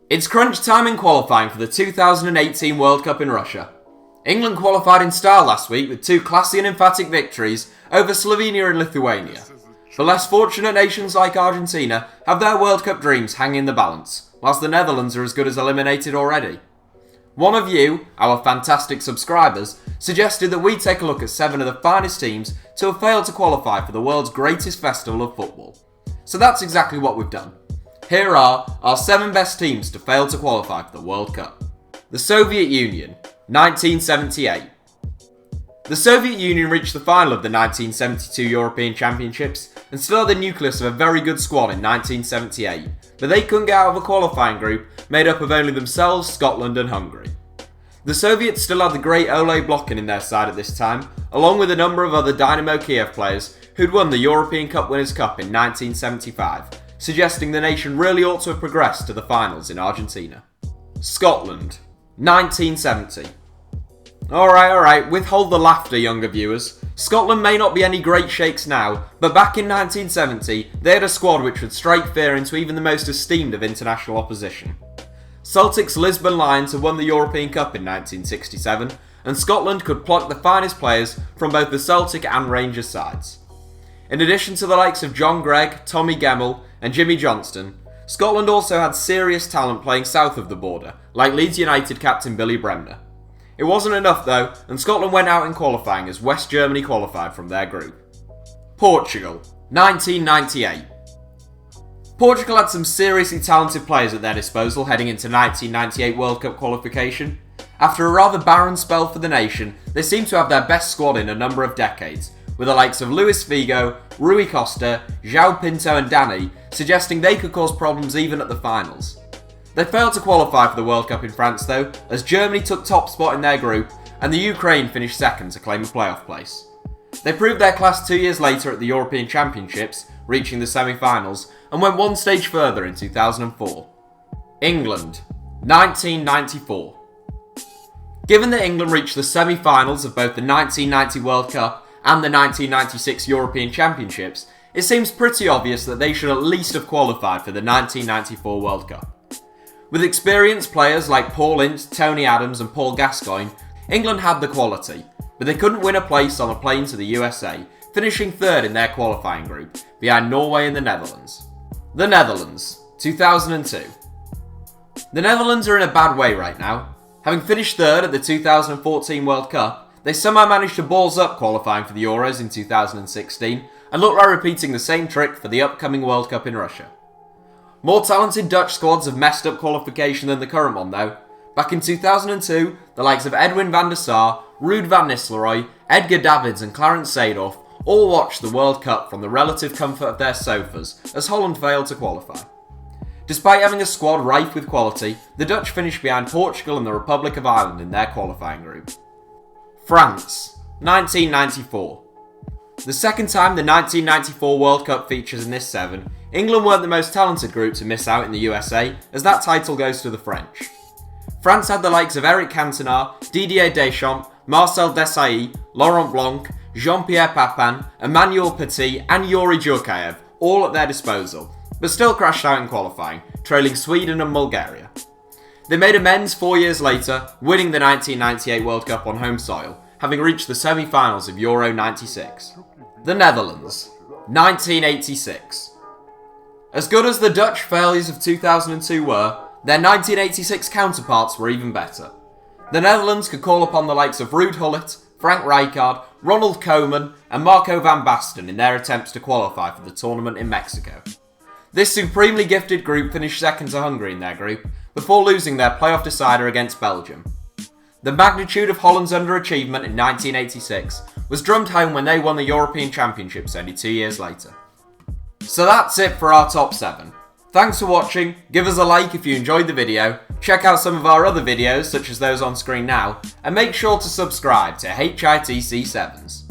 It's crunch time in qualifying for the 2018 World Cup in Russia. England qualified in style last week with two classy and emphatic victories over Slovenia and Lithuania. But less fortunate nations like Argentina have their World Cup dreams hanging in the balance, whilst the Netherlands are as good as eliminated already. One of you, our fantastic subscribers, suggested that we take a look at 7 of the finest teams to have failed to qualify for the world's greatest festival of football. So that's exactly what we've done. Here are our 7 best teams to fail to qualify for the World Cup. The Soviet Union, 1978. The Soviet Union reached the final of the 1972 European Championships and still had the nucleus of a very good squad in 1978, but they couldn't get out of a qualifying group made up of only themselves, Scotland and Hungary. The Soviets still had the great Ole Blokhin in their side at this time, along with a number of other Dynamo Kiev players who'd won the European Cup Winners' Cup in 1975, suggesting the nation really ought to have progressed to the finals in Argentina. Scotland, 1970. Alright, withhold the laughter, younger viewers. Scotland may not be any great shakes now, but back in 1970, they had a squad which would strike fear into even the most esteemed of international opposition. Celtic's Lisbon Lions had won the European Cup in 1967, and Scotland could pluck the finest players from both the Celtic and Rangers sides. In addition to the likes of John Gregg, Tommy Gemmell and Jimmy Johnston, Scotland also had serious talent playing south of the border, like Leeds United captain Billy Bremner. It wasn't enough though, and Scotland went out in qualifying as West Germany qualified from their group. Portugal, 1998. Portugal had some seriously talented players at their disposal heading into 1998 World Cup qualification. After a rather barren spell for the nation, they seemed to have their best squad in a number of decades, with the likes of Luis Figo, Rui Costa, João Pinto and Dani suggesting they could cause problems even at the finals. They failed to qualify for the World Cup in France though, as Germany took top spot in their group and the Ukraine finished second to claim a playoff place. They proved their class 2 years later at the European Championships, reaching the semi-finals, and went one stage further in 2004. England, 1994. Given that England reached the semi-finals of both the 1990 World Cup and the 1996 European Championships, it seems pretty obvious that they should at least have qualified for the 1994 World Cup. With experienced players like Paul Ince, Tony Adams and Paul Gascoigne, England had the quality, but they couldn't win a place on a plane to the USA, finishing third in their qualifying group, behind Norway and the Netherlands. The Netherlands, 2002. The Netherlands are in a bad way right now. Having finished third at the 2014 World Cup, they somehow managed to balls up qualifying for the Euros in 2016 and look like repeating the same trick for the upcoming World Cup in Russia. More talented Dutch squads have messed up qualification than the current one though. Back in 2002, the likes of Edwin van der Sar, Ruud van Nistelrooy, Edgar Davids and Clarence Seedorf all watched the World Cup from the relative comfort of their sofas as Holland failed to qualify. Despite having a squad rife with quality, the Dutch finished behind Portugal and the Republic of Ireland in their qualifying group. France, 1994. The second time the 1994 World Cup features in this 7, England weren't the most talented group to miss out in the USA, as that title goes to the French. France had the likes of Eric Cantona, Didier Deschamps, Marcel Desailly, Laurent Blanc, Jean-Pierre Papin, Emmanuel Petit and Yuri Djurkaev all at their disposal, but still crashed out in qualifying, trailing Sweden and Bulgaria. They made amends 4 years later, winning the 1998 World Cup on home soil, having reached the semi-finals of Euro 96. The Netherlands, 1986. As good as the Dutch failures of 2002 were, their 1986 counterparts were even better. The Netherlands could call upon the likes of Ruud Gullit, Frank Rijkaard, Ronald Koeman and Marco van Basten in their attempts to qualify for the tournament in Mexico. This supremely gifted group finished second to Hungary in their group, before losing their playoff decider against Belgium. The magnitude of Holland's underachievement in 1986 was drummed home when they won the European Championships only 2 years later. So that's it for our top 7. Thanks for watching, give us a like if you enjoyed the video, check out some of our other videos such as those on screen now, and make sure to subscribe to HITC 7s.